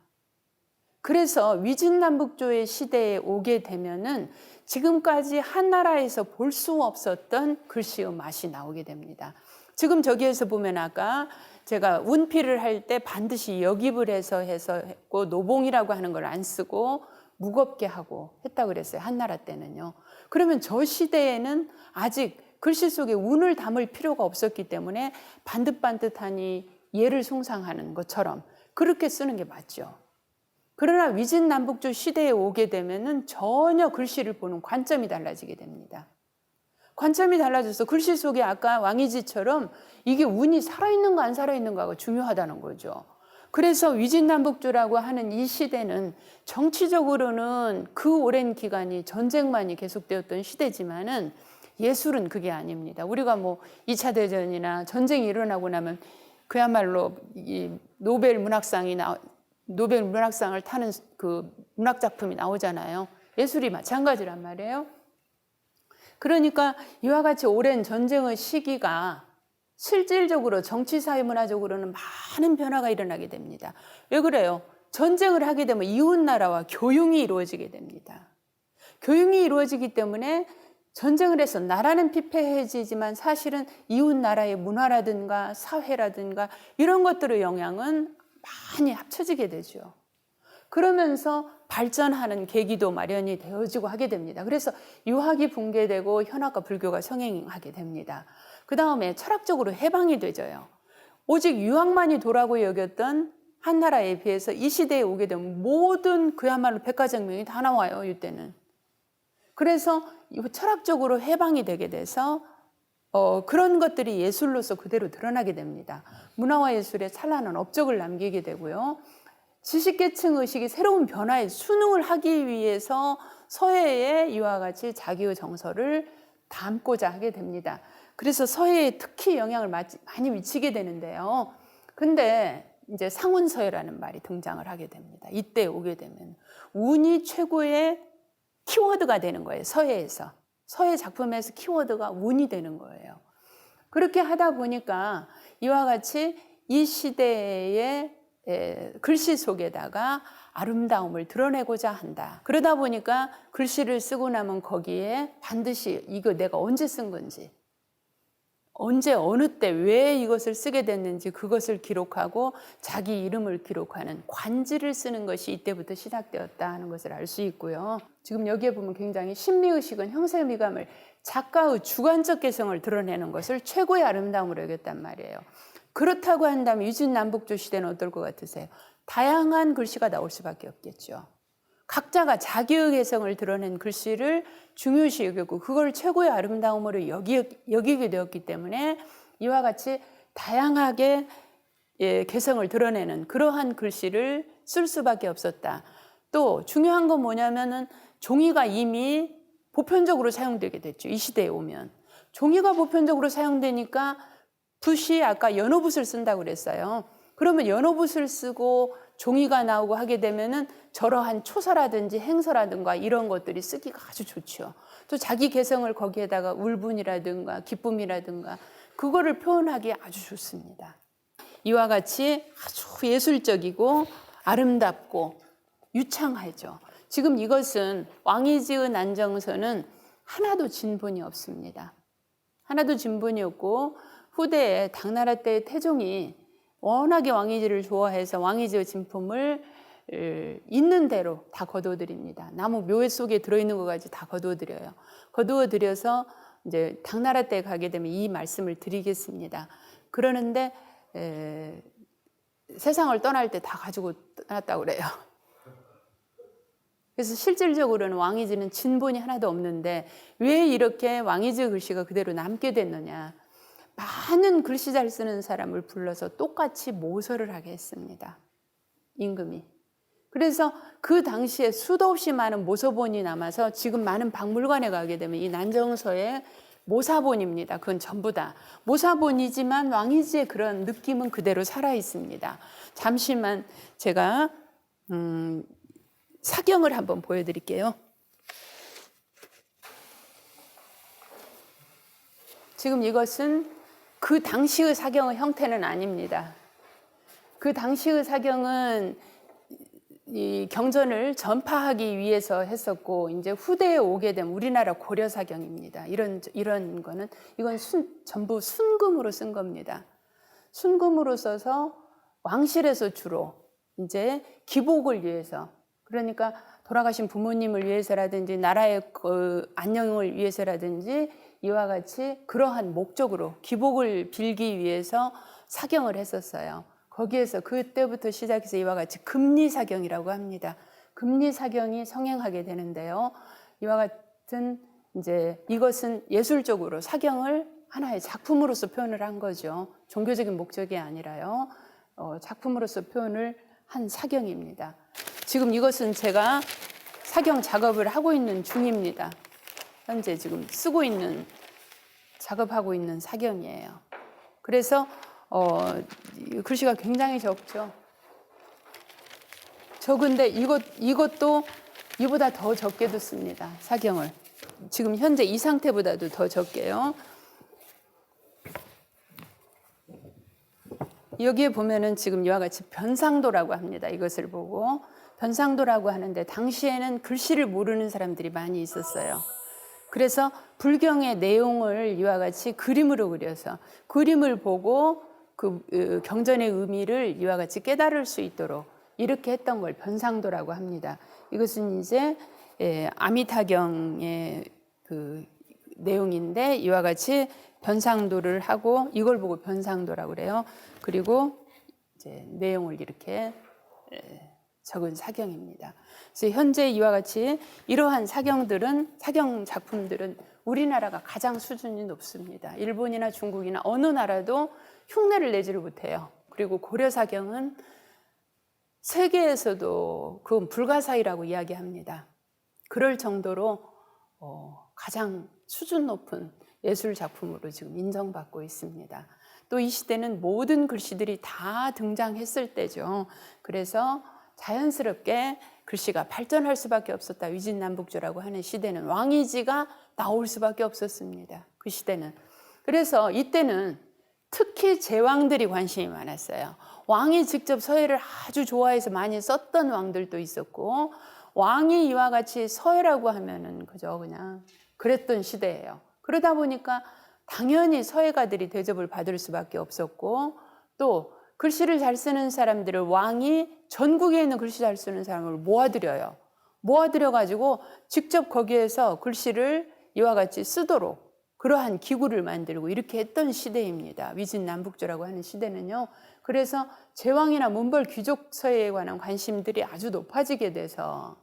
그래서 위진남북조의 시대에 오게 되면은 지금까지 한나라에서 볼 수 없었던 글씨의 맛이 나오게 됩니다. 지금 저기에서 보면 아까 제가 운필을 할 때 반드시 역입을 해서 했고 노봉이라고 하는 걸 안 쓰고 무겁게 하고 했다고 그랬어요. 한나라 때는요. 그러면 저 시대에는 아직 글씨 속에 운을 담을 필요가 없었기 때문에 반듯반듯하니 예를 숭상하는 것처럼 그렇게 쓰는 게 맞죠. 그러나 위진남북조 시대에 오게 되면은 전혀 글씨를 보는 관점이 달라지게 됩니다. 관점이 달라져서 글씨 속에 아까 왕이지처럼 이게 운이 살아있는가 안 살아있는가가 중요하다는 거죠. 그래서 위진남북조라고 하는 이 시대는 정치적으로는 그 오랜 기간이 전쟁만이 계속되었던 시대지만은 예술은 그게 아닙니다. 우리가 뭐 2차 대전이나 전쟁이 일어나고 나면 그야말로 이 노벨 문학상을 타는 그 문학 작품이 나오잖아요. 예술이 마찬가지란 말이에요. 그러니까 이와 같이 오랜 전쟁의 시기가 실질적으로 정치, 사회, 문화적으로는 많은 변화가 일어나게 됩니다. 왜 그래요? 전쟁을 하게 되면 이웃 나라와 교융이 이루어지게 됩니다. 교융이 이루어지기 때문에 전쟁을 해서 나라는 피폐해지지만 사실은 이웃 나라의 문화라든가 사회라든가 이런 것들의 영향은 많이 합쳐지게 되죠. 그러면서 발전하는 계기도 마련이 되어지고 하게 됩니다. 그래서 유학이 붕괴되고 현학과 불교가 성행하게 됩니다. 그 다음에 철학적으로 해방이 되져요. 오직 유학만이 도라고 여겼던 한나라에 비해서 이 시대에 오게 되면 모든 그야말로 백가정명이 다 나와요. 이때는. 그래서 철학적으로 해방이 되게 돼서 그런 것들이 예술로서 그대로 드러나게 됩니다. 문화와 예술에 찬란한 업적을 남기게 되고요. 지식계층 의식이 새로운 변화에 순응을 하기 위해서 서예에 이와 같이 자기의 정서를 담고자 하게 됩니다. 그래서 서예에 특히 영향을 많이 미치게 되는데요. 근데 이제 상운서예라는 말이 등장을 하게 됩니다. 이때 오게 되면 운이 최고의 키워드가 되는 거예요. 서예에서. 서예 작품에서 키워드가 운이 되는 거예요. 그렇게 하다 보니까 이와 같이 이 시대의 글씨 속에다가 아름다움을 드러내고자 한다. 그러다 보니까 글씨를 쓰고 나면 거기에 반드시 이거 내가 언제 쓴 건지, 언제 어느 때 왜 이것을 쓰게 됐는지 그것을 기록하고 자기 이름을 기록하는 관지를 쓰는 것이 이때부터 시작되었다 하는 것을 알 수 있고요. 지금 여기에 보면 굉장히 신미의식은 형세미감을 작가의 주관적 개성을 드러내는 것을 최고의 아름다움으로 여겼단 말이에요. 그렇다고 한다면 유진남북조 시대는 어떨 것 같으세요? 다양한 글씨가 나올 수밖에 없겠죠. 각자가 자기의 개성을 드러낸 글씨를 중요시 여겼고 그걸 최고의 아름다움으로 여기게 되었기 때문에 이와 같이 다양하게 개성을 드러내는 그러한 글씨를 쓸 수밖에 없었다. 또 중요한 건 뭐냐면은 종이가 이미 보편적으로 사용되게 됐죠. 이 시대에 오면. 종이가 보편적으로 사용되니까 붓이 아까 연호붓을 쓴다고 그랬어요. 그러면 연호붓을 쓰고 종이가 나오고 하게 되면은 저러한 초서라든지 행서라든가 이런 것들이 쓰기가 아주 좋죠. 또 자기 개성을 거기에다가 울분이라든가 기쁨이라든가 그거를 표현하기 아주 좋습니다. 이와 같이 아주 예술적이고 아름답고 유창하죠. 지금 이것은 왕이지의 난정서는 하나도 진본이 없습니다. 하나도 진본이 없고 후대에 당나라 때의 태종이 워낙에 왕이지를 좋아해서 왕이지의 진품을 있는 대로 다 거두어드립니다. 나무 묘회 속에 들어있는 것까지 다 거두어드려요. 거두어드려서 이제 당나라 때 가게 되면 이 말씀을 드리겠습니다. 그러는데 세상을 떠날 때 다 가지고 떠났다고 그래요. 그래서 실질적으로는 왕이지는 진본이 하나도 없는데 왜 이렇게 왕이지 글씨가 그대로 남게 됐느냐. 많은 글씨 잘 쓰는 사람을 불러서 똑같이 모서를 하게 했습니다. 임금이. 그래서 그 당시에 수도 없이 많은 모서본이 남아서 지금 많은 박물관에 가게 되면 이 난정서의 모사본입니다. 그건 전부 다. 모사본이지만 왕이지의 그런 느낌은 그대로 살아 있습니다. 잠시만 제가 사경을 한번 보여드릴게요. 지금 이것은 그 당시의 사경의 형태는 아닙니다. 그 당시의 사경은 이 경전을 전파하기 위해서 했었고 이제 후대에 오게 된 우리나라 고려 사경입니다. 이런 거는 이건 전부 순금으로 쓴 겁니다. 순금으로 써서 왕실에서 주로 이제 기복을 위해서 그러니까 돌아가신 부모님을 위해서라든지 나라의 안녕을 위해서라든지 이와 같이 그러한 목적으로 기복을 빌기 위해서 사경을 했었어요. 거기에서 그때부터 시작해서 이와 같이 금리사경이라고 합니다. 금리사경이 성행하게 되는데요. 이와 같은 이제 이것은 예술적으로 사경을 하나의 작품으로서 표현을 한 거죠. 종교적인 목적이 아니라요. 작품으로서 표현을 한 사경입니다. 지금 이것은 제가 사경 작업을 하고 있는 중입니다. 현재 지금 쓰고 있는 작업하고 있는 사경이에요. 그래서 글씨가 굉장히 적죠. 적은데 이것도 이보다 더 적게도 씁니다. 사경을. 지금 현재 이 상태보다도 더 적게요. 여기에 보면은 지금 이와 같이 변상도라고 합니다. 이것을 보고 변상도라고 하는데 당시에는 글씨를 모르는 사람들이 많이 있었어요. 그래서 불경의 내용을 이와 같이 그림으로 그려서 그림을 보고 그 경전의 의미를 이와 같이 깨달을 수 있도록 이렇게 했던 걸 변상도라고 합니다. 이것은 이제 아미타경의 그 내용인데 이와 같이 변상도를 하고 이걸 보고 변상도라고 그래요. 그리고 이제 내용을 이렇게 적은 사경입니다. 그래서 현재 이와 같이 이러한 사경 작품들은 우리나라가 가장 수준이 높습니다. 일본이나 중국이나 어느 나라도 흉내를 내지를 못해요. 그리고 고려 사경은 세계에서도 그건 불가사의라고 이야기합니다. 그럴 정도로 가장 수준 높은 예술 작품으로 지금 인정받고 있습니다. 또 이 시대는 모든 글씨들이 다 등장했을 때죠. 그래서 자연스럽게 글씨가 발전할 수밖에 없었다. 위진남북조라고 하는 시대는 왕이지가 나올 수밖에 없었습니다. 그 시대는. 그래서 이때는 특히 제왕들이 관심이 많았어요. 왕이 직접 서예를 아주 좋아해서 많이 썼던 왕들도 있었고, 왕이 이와 같이 서예라고 하면은 그냥 그랬던 시대예요. 그러다 보니까 당연히 서예가들이 대접을 받을 수밖에 없었고, 또 글씨를 잘 쓰는 사람들을 왕이 전국에 있는 글씨 잘 쓰는 사람을 모아들여요. 모아들여가지고 직접 거기에서 글씨를 이와 같이 쓰도록 그러한 기구를 만들고 이렇게 했던 시대입니다. 위진남북조라고 하는 시대는요. 그래서 제왕이나 문벌 귀족 서예에 관한 관심들이 아주 높아지게 돼서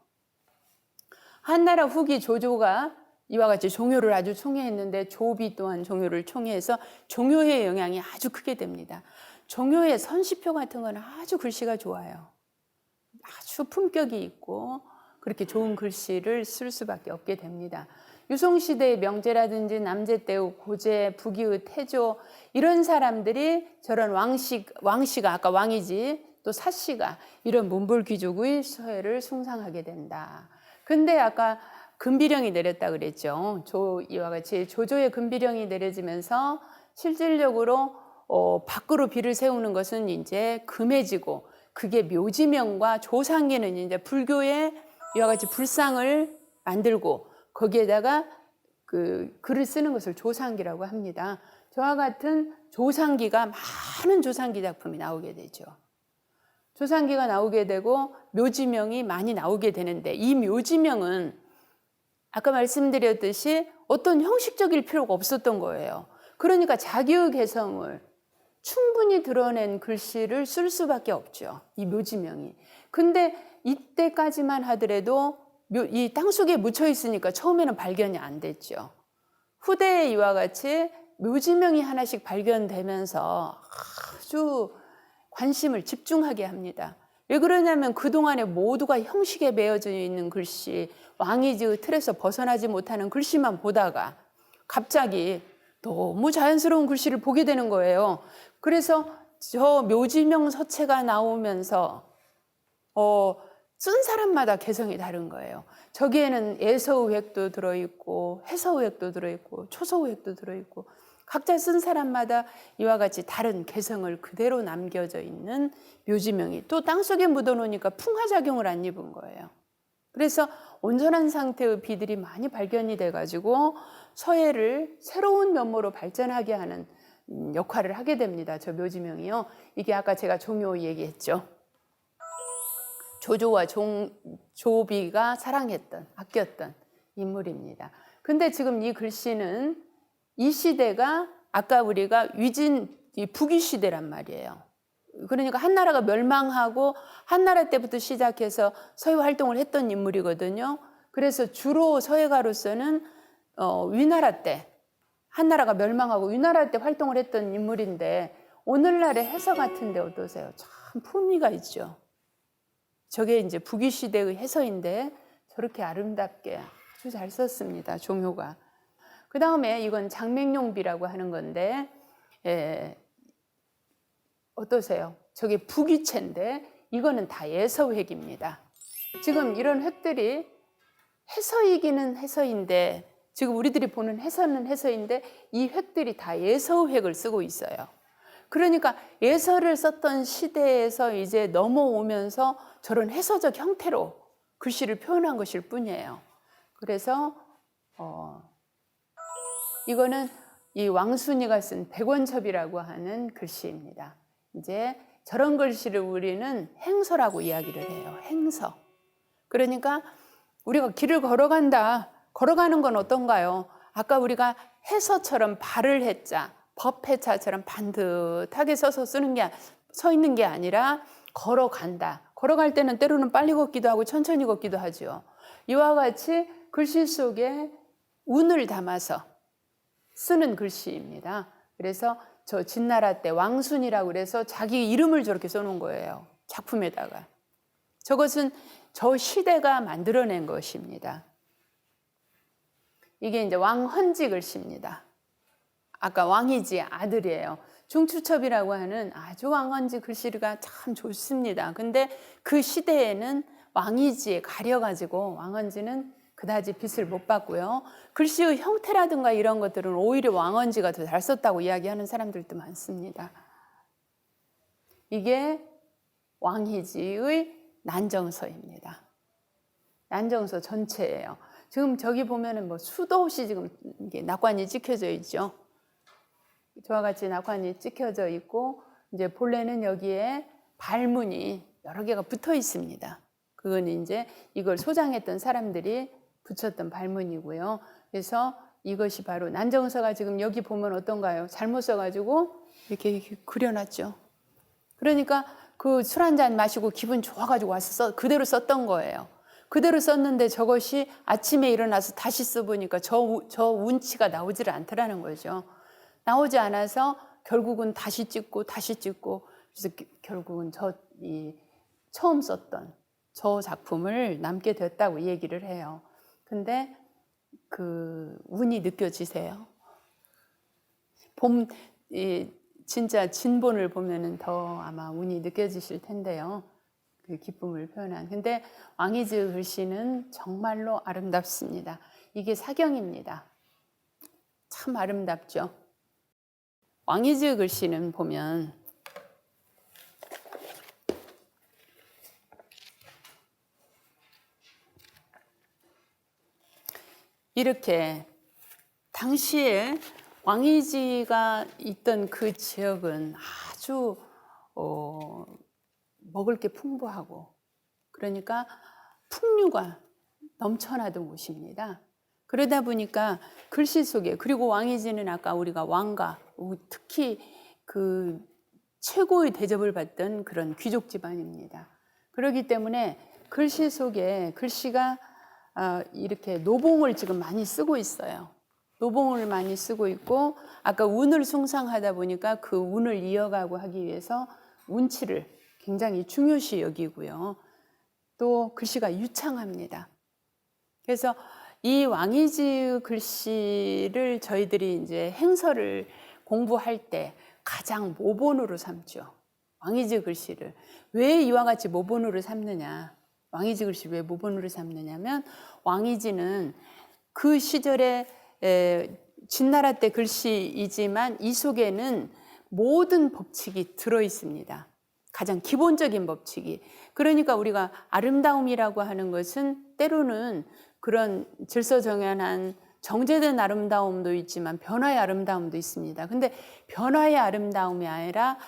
한나라 후기 조조가 이와 같이 종효를 아주 총애했는데 조비 또한 종효를 총애해서 종효의 영향이 아주 크게 됩니다. 종효의 선시표 같은 건 아주 글씨가 좋아요. 아주 품격이 있고 그렇게 좋은 글씨를 쓸 수밖에 없게 됩니다. 유송시대의 명제라든지 남제대우, 고제, 부기의, 태조 이런 사람들이 저런 왕씨가 아까 왕이지 또 사씨가 이런 문벌귀족의 서예를 숭상하게 된다. 근데 아까 금비령이 내렸다 그랬죠. 이와 같이 조조의 금비령이 내려지면서 실질적으로 밖으로 비를 세우는 것은 이제 금해지고 그게 묘지명과 조상기는 이제 불교의 이와 같이 불상을 만들고 거기에다가 그 글을 쓰는 것을 조상기라고 합니다. 저와 같은 조상기가 많은 조상기 작품이 나오게 되죠. 조상기가 나오게 되고 묘지명이 많이 나오게 되는데 이 묘지명은 아까 말씀드렸듯이 어떤 형식적일 필요가 없었던 거예요. 그러니까 자기의 개성을 충분히 드러낸 글씨를 쓸 수밖에 없죠. 이 묘지명이. 근데 이때까지만 하더라도 이 땅속에 묻혀 있으니까 처음에는 발견이 안 됐죠. 후대에 이와 같이 묘지명이 하나씩 발견되면서 아주 관심을 집중하게 합니다. 왜 그러냐면 그동안에 모두가 형식에 매여져 있는 글씨, 왕이지의 틀에서 벗어나지 못하는 글씨만 보다가 갑자기 너무 자연스러운 글씨를 보게 되는 거예요. 그래서 저 묘지명 서체가 나오면서 쓴 사람마다 개성이 다른 거예요. 저기에는 예서의획도 들어있고 해서의획도 들어있고 초서의획도 들어있고 각자 쓴 사람마다 이와 같이 다른 개성을 그대로 남겨져 있는 묘지명이 또 땅속에 묻어놓으니까 풍화작용을 안 입은 거예요. 그래서 온전한 상태의 비들이 많이 발견이 돼가지고 서예를 새로운 면모로 발전하게 하는 역할을 하게 됩니다. 저 묘지명이요. 이게 아까 제가 종효 얘기했죠. 조조와 조비가 사랑했던, 아꼈던 인물입니다. 근데 지금 이 글씨는 이 시대가 아까 우리가 북위 시대란 말이에요. 그러니까 한나라가 멸망하고 한나라 때부터 시작해서 서예 활동을 했던 인물이거든요. 그래서 주로 서예가로서는 위나라 때 한나라가 멸망하고 위나라 때 활동을 했던 인물인데 오늘날의 해서 같은데 어떠세요? 참 품위가 있죠. 저게 이제 북위 시대의 해서인데 저렇게 아름답게 아주 잘 썼습니다. 종효가. 그 다음에 이건 장맹용비라고 하는 건데 어떠세요? 저게 북위체인데 이거는 다 예서획입니다. 지금 이런 획들이 해서이기는 해서인데 지금 우리들이 보는 해서는 해서인데 이 획들이 다 예서획을 쓰고 있어요. 그러니까 예서를 썼던 시대에서 이제 넘어오면서 저런 해서적 형태로 글씨를 표현한 것일 뿐이에요. 그래서 이거는 이 왕순이가 쓴 백원첩이라고 하는 글씨입니다. 이제 저런 글씨를 우리는 행서라고 이야기를 해요. 행서. 그러니까 우리가 길을 걸어간다. 걸어가는 건 어떤가요? 아까 우리가 해서처럼 발을 해자, 법해자처럼 반듯하게 서 있는 게 아니라 걸어간다. 걸어갈 때는 때로는 빨리 걷기도 하고 천천히 걷기도 하죠. 이와 같이 글씨 속에 운을 담아서 쓰는 글씨입니다. 그래서 저 진나라 때 왕순이라고 그래서 자기 이름을 저렇게 써놓은 거예요. 작품에다가. 저것은 저 시대가 만들어낸 것입니다. 이게 이제 왕헌지 글씨입니다. 아까 왕이지 아들이에요. 중추첩이라고 하는 아주 왕헌지 글씨가 참 좋습니다. 근데 그 시대에는 왕이지에 가려가지고 왕헌지는 그다지 빛을 못 봤고요. 글씨의 형태라든가 이런 것들은 오히려 왕헌지가 더 잘 썼다고 이야기하는 사람들도 많습니다. 이게 왕희지의 난정서입니다. 난정서 전체예요. 지금 저기 보면은 뭐 수도 없이 지금 이게 낙관이 찍혀져 있죠. 저와 같이 낙관이 찍혀져 있고 이제 본래는 여기에 발문이 여러 개가 붙어 있습니다. 그건 이제 이걸 소장했던 사람들이 붙였던 발문이고요. 그래서 이것이 바로 난정서가 지금 여기 보면 어떤가요? 잘못 써가지고 이렇게 그려놨죠. 그러니까 그 술 한잔 마시고 기분 좋아가지고 와서 그대로 썼던 거예요. 그대로 썼는데 저것이 아침에 일어나서 다시 써보니까 저 운치가 나오지를 않더라는 거죠. 나오지 않아서 결국은 다시 찍고 그래서 결국은 처음 썼던 저 작품을 남게 됐다고 얘기를 해요. 근데 그 운이 느껴지세요? 진짜 진본을 보면은 더 아마 운이 느껴지실 텐데요. 그 기쁨을 표현한. 근데 왕이지 글씨는 정말로 아름답습니다. 이게 사경입니다. 참 아름답죠. 왕이지 글씨는 보면 이렇게 당시에 왕이지가 있던 그 지역은 아주 먹을 게 풍부하고 그러니까 풍류가 넘쳐나던 곳입니다. 그러다 보니까 글씨 속에 그리고 왕이지는 아까 우리가 왕가 특히 그 최고의 대접을 받던 그런 귀족 집안입니다. 그렇기 때문에 글씨 속에 글씨가 이렇게 노봉을 지금 많이 쓰고 있어요. 노봉을 많이 쓰고 있고 아까 운을 숭상하다 보니까 그 운을 이어가고 하기 위해서 운치를 굉장히 중요시 여기고요. 또 글씨가 유창합니다. 그래서 이 왕이지 글씨를 저희들이 이제 행서를 공부할 때 가장 모본으로 삼죠. 왕이지 글씨를. 왜 이와 같이 모본으로 삼느냐? 왕이지 글씨 왜 모본으로 삼느냐면 왕이지는 그 시절에 진나라 때 글씨이지만 이 속에는 모든 법칙이 들어 있습니다. 가장 기본적인 법칙이. 그러니까 우리가 아름다움이라고 하는 것은 때로는 그런 질서정연한 정제된 아름다움도 있지만 변화의 아름다움도 있습니다. 근데 변화의 아름다움이 아니라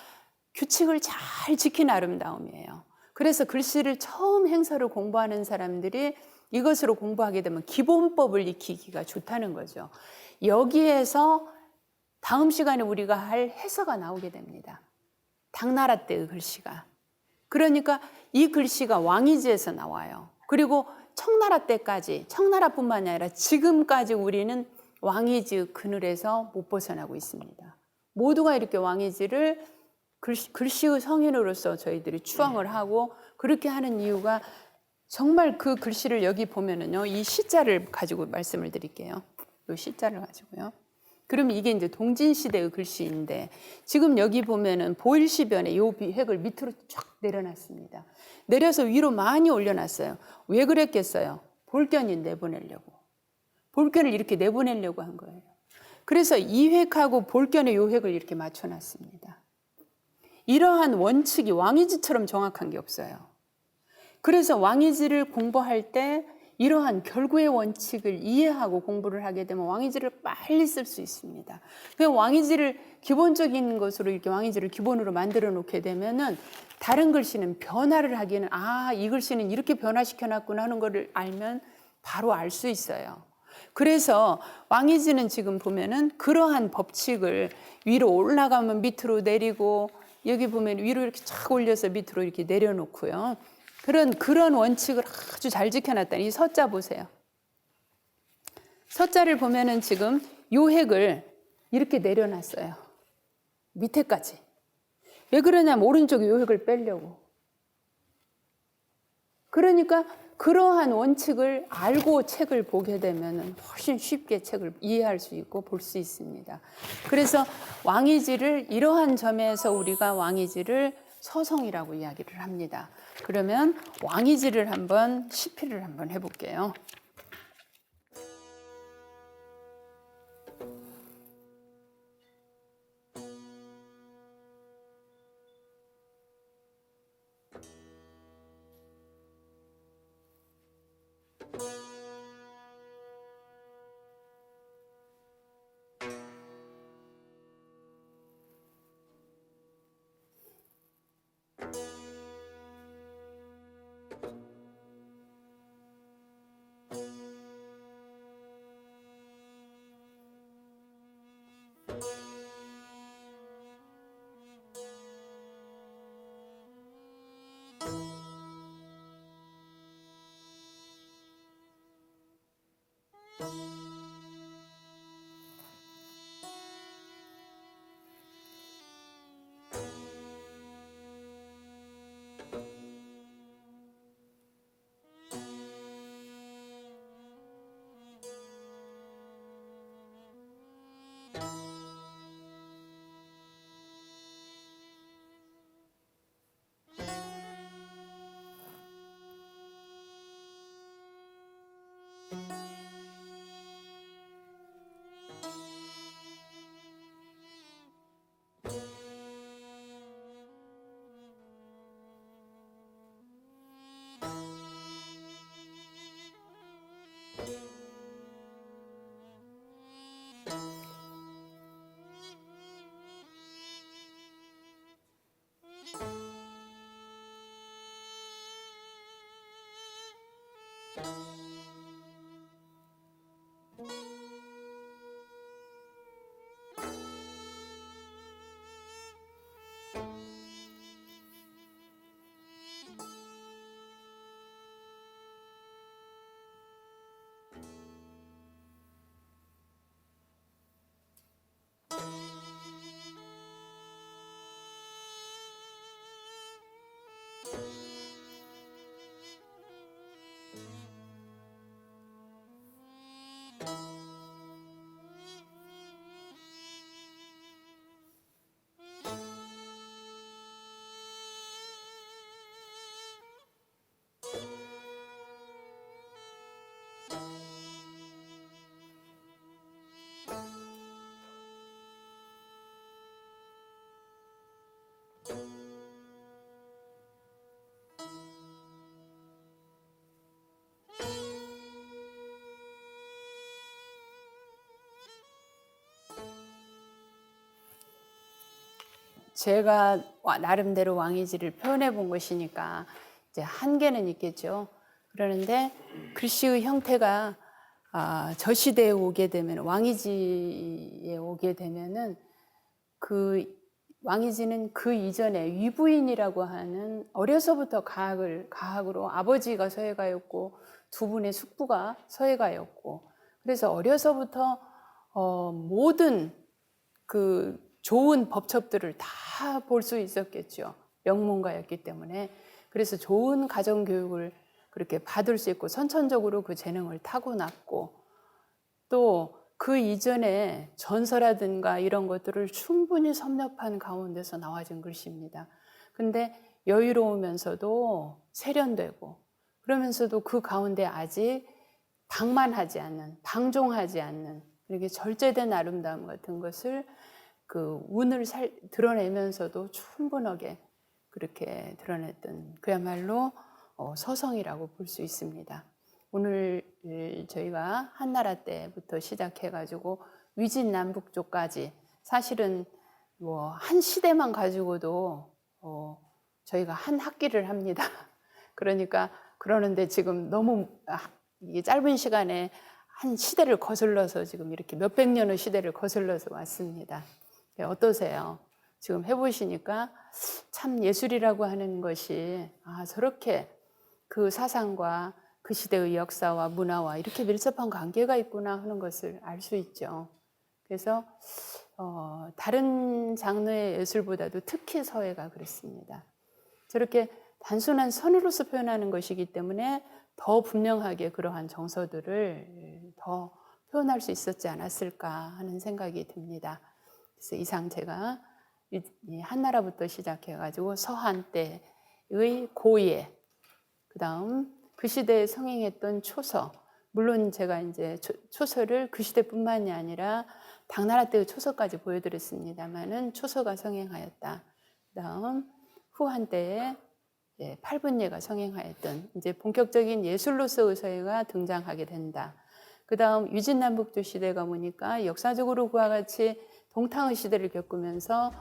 규칙을 잘 지킨 아름다움이에요. 그래서 글씨를 처음 행서를 공부하는 사람들이 이것으로 공부하게 되면 기본법을 익히기가 좋다는 거죠. 여기에서 다음 시간에 우리가 할 해서가 나오게 됩니다. 당나라 때의 글씨가. 그러니까 이 글씨가 왕이지에서 나와요. 그리고 청나라 때까지, 청나라뿐만이 아니라 지금까지 우리는 왕이지 그늘에서 못 벗어나고 있습니다. 모두가 이렇게 왕이지를 글씨의 성인으로서 저희들이 추앙을 하고 그렇게 하는 이유가 정말 그 글씨를 여기 보면은요, 이 시자를 가지고 말씀을 드릴게요. 이 시자를 가지고요. 그러면 이게 이제 동진시대의 글씨인데 지금 여기 보면은 보일시변에 이 획을 밑으로 쫙 내려놨습니다. 내려서 위로 많이 올려놨어요. 왜 그랬겠어요? 볼견이 내보내려고. 볼견을 이렇게 내보내려고 한 거예요. 그래서 이 획하고 볼견의 이 획을 이렇게 맞춰놨습니다. 이러한 원칙이 왕이지처럼 정확한 게 없어요. 그래서 왕이지를 공부할 때 이러한 결구의 원칙을 이해하고 공부를 하게 되면 왕이지를 빨리 쓸 수 있습니다. 그냥 왕이지를 기본적인 것으로 이렇게 왕이지를 기본으로 만들어 놓게 되면은 다른 글씨는 변화를 하기에는 이 글씨는 이렇게 변화시켜 놨구나 하는 거를 알면 바로 알 수 있어요. 그래서 왕이지는 지금 보면은 그러한 법칙을 위로 올라가면 밑으로 내리고 여기 보면 위로 이렇게 쫙 올려서 밑으로 이렇게 내려놓고요. 그런 원칙을 아주 잘 지켜놨다. 이 서자 보세요. 서자를 보면은 지금 요 획을 이렇게 내려놨어요. 밑에까지. 왜 그러냐면 오른쪽 요 획을 빼려고. 그러니까 그러한 원칙을 알고 책을 보게 되면 훨씬 쉽게 책을 이해할 수 있고 볼 수 있습니다. 그래서 왕이지를 이러한 점에서 우리가 왕이지를 서성이라고 이야기를 합니다. 그러면 왕이지를 한번 시피를 한번 해볼게요. 제가 나름대로 왕이지를 표현해 본 것이니까 이제 한계는 있겠죠. 그러는데 글씨의 형태가 저 시대에 오게 되면 왕이지에 오게 되면은 그 왕이지는 그 이전에 위부인이라고 하는 어려서부터 가학으로 아버지가 서예가였고 두 분의 숙부가 서예가였고 그래서 어려서부터 모든 그 좋은 법첩들을 다 볼 수 있었겠죠. 명문가였기 때문에. 그래서 좋은 가정교육을 그렇게 받을 수 있고 선천적으로 그 재능을 타고났고 또 그 이전에 전서라든가 이런 것들을 충분히 섭렵한 가운데서 나와진 글씨입니다. 근데 여유로우면서도 세련되고 그러면서도 그 가운데 아직 방만하지 않는, 방종하지 않는 이렇게 절제된 아름다움 같은 것을 그 운을 드러내면서도 충분하게 그렇게 드러냈던 그야말로 서성이라고 볼 수 있습니다. 오늘 저희가 한나라 때부터 시작해가지고 위진남북조까지 사실은 뭐 한 시대만 가지고도 저희가 한 학기를 합니다. 그러니까 그러는데 지금 너무 이게 짧은 시간에 한 시대를 거슬러서 지금 이렇게 몇백 년의 시대를 거슬러서 왔습니다. 어떠세요? 지금 해보시니까 참 예술이라고 하는 것이 저렇게 그 사상과 그 시대의 역사와 문화와 이렇게 밀접한 관계가 있구나 하는 것을 알 수 있죠. 그래서 다른 장르의 예술보다도 특히 서예가 그렇습니다. 저렇게 단순한 선으로서 표현하는 것이기 때문에 더 분명하게 그러한 정서들을 더 표현할 수 있었지 않았을까 하는 생각이 듭니다. 그래서 이상 제가 한나라부터 시작해가지고 서한 때의 고예, 그 다음 그 시대에 성행했던 초서, 물론 제가 이제 초서를 그 시대뿐만이 아니라 당나라 때의 초서까지 보여드렸습니다만은 초서가 성행하였다. 그 다음 후한 때에 팔분예가 성행하였던 이제 본격적인 예술로서의 서예가 등장하게 된다. 그 다음 유진남북조 시대가 보니까 역사적으로 그와 같이 동탕의 시대를 겪으면서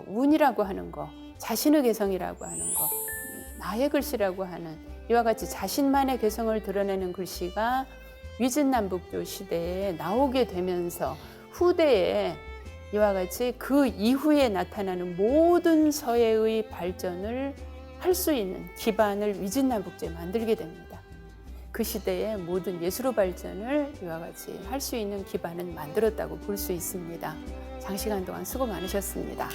운이라고 하는 거, 자신의 개성이라고 하는 거, 나의 글씨라고 하는 이와 같이 자신만의 개성을 드러내는 글씨가 위진남북조 시대에 나오게 되면서 후대에 이와 같이 그 이후에 나타나는 모든 서예의 발전을 할 수 있는 기반을 위진남북조에 만들게 됩니다. 그 시대의 모든 예술의 발전을 이와 같이 할 수 있는 기반을 만들었다고 볼 수 있습니다. 장시간 동안 수고 많으셨습니다.